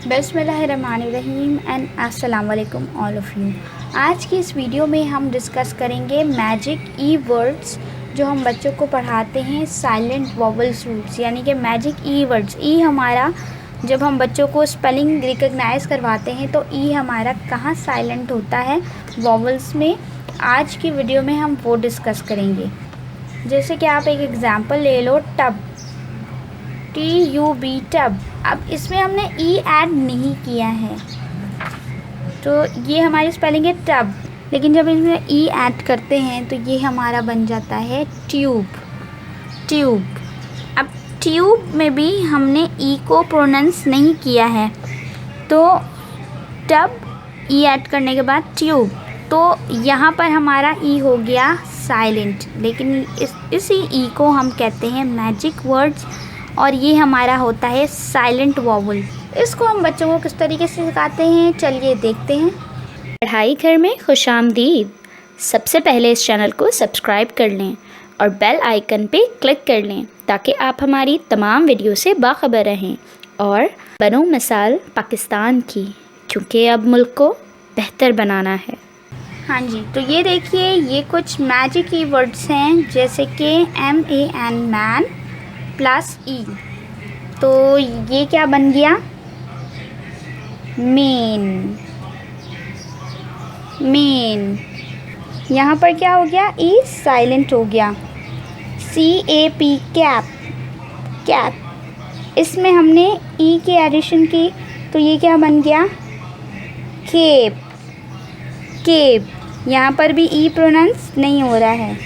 बिस्मिल्लाहिर्रहमानिर्रहीम एंड अस्सलाम वालेकुम ऑल ऑफ़ यू। आज की इस वीडियो में हम डिस्कस करेंगे मैजिक ई वर्ड्स जो हम बच्चों को पढ़ाते हैं, साइलेंट वोवल्स रूट्स, यानी कि मैजिक ई वर्ड्स। ई हमारा जब हम बच्चों को स्पेलिंग रिकग्नाइज़ करवाते हैं तो ई हमारा कहाँ साइलेंट होता है वोवल्स में। आज की वीडियो में हम वो डिस्कस करेंगे। जैसे कि आप एक एग्ज़ाम्पल ले लो, टब, TUB, टब। अब इसमें हमने ई ऐड नहीं किया है तो ये हमारी स्पेलिंग है टब, लेकिन जब इसमें ई ऐड करते हैं तो ये हमारा बन जाता है ट्यूब, ट्यूब। अब ट्यूब में भी हमने ई को प्रोनाउंस नहीं किया है, तो टब ई ऐड करने के बाद ट्यूब, तो यहाँ पर हमारा ई हो गया साइलेंट। लेकिन इसी ई को हम कहते हैं मैजिक वर्ड्स और ये हमारा होता है साइलेंट वोवल। इसको हम बच्चों को किस तरीके से सिखाते हैं, चलिए देखते हैं। पढ़ाई घर में खुशामदीद। सबसे पहले इस चैनल को सब्सक्राइब कर लें और बेल आइकन पे क्लिक कर लें ताकि आप हमारी तमाम वीडियो से बाखबर रहें और बनो मिसाल पाकिस्तान की, क्योंकि अब मुल्क को बेहतर बनाना है। हाँ जी, तो ये देखिए, ये कुछ मैजिक की वर्ड्स हैं, जैसे कि MAN, मैन प्लस ई, तो ये क्या बन गया, मेन, मेन। यहाँ पर क्या हो गया, ई साइलेंट हो गया। CAP, cap, cap. इसमें हमने ई की एडिशन की तो ये क्या बन गया, केप, केप। यहाँ पर भी ई प्रोनाउंस नहीं हो रहा है।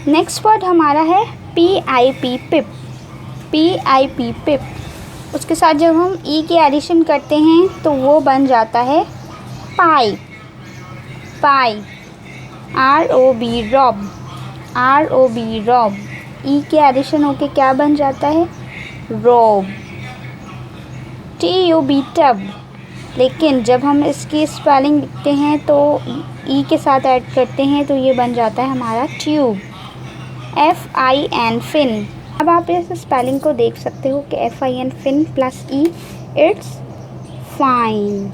नेक्स्ट वर्ड हमारा है PIP, पिप, PIP, पिप। उसके साथ जब हम ई की एडिशन करते हैं तो वो बन जाता है pipe, pipe. ROB, ROB, ROB, ROB. ई के एडिशन होके क्या बन जाता है, रॉब। TUB, tub. लेकिन जब हम इसकी स्पेलिंग लिखते हैं तो ई के साथ ऐड करते हैं तो ये बन जाता है हमारा ट्यूब। FIN, fin. अब आप इस स्पेलिंग को देख सकते हो कि FIN, fin plus e, it's fine,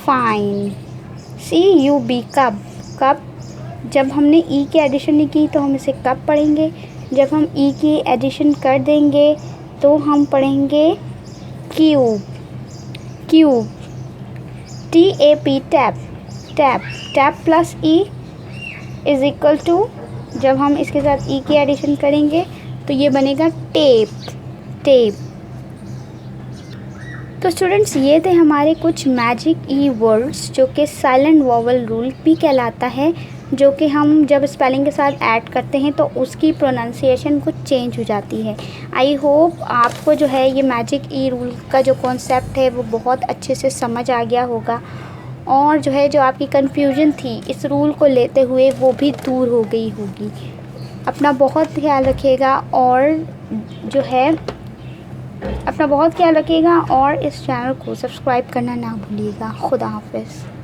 fine. CUB, cub, कब। जब हमने ई की एडिशन नहीं की तो हम इसे कब पढ़ेंगे, जब हम ई की एडिशन कर देंगे तो हम पढ़ेंगे cube, cube. TAP, tap, tap, tap plus e is equal to, जब हम इसके साथ ई की एडिशन करेंगे तो ये बनेगा टेप, टेप। तो स्टूडेंट्स, ये थे हमारे कुछ मैजिक ई वर्ड्स जो कि साइलेंट वोवल रूल भी कहलाता है, जो कि हम जब स्पेलिंग के साथ ऐड करते हैं तो उसकी प्रोनाउंसिएशन कुछ चेंज हो जाती है। आई होप आपको जो है ये मैजिक ई रूल का जो कॉन्सेप्ट है वो बहुत अच्छे से समझ आ गया होगा, और जो है जो आपकी कन्फ्यूजन थी इस रूल को लेते हुए वो भी दूर हो गई होगी। अपना बहुत ख्याल रखिएगा और जो है अपना बहुत ख्याल रखिएगा और इस चैनल को सब्सक्राइब करना ना भूलिएगा। खुदा हाफ़िज़।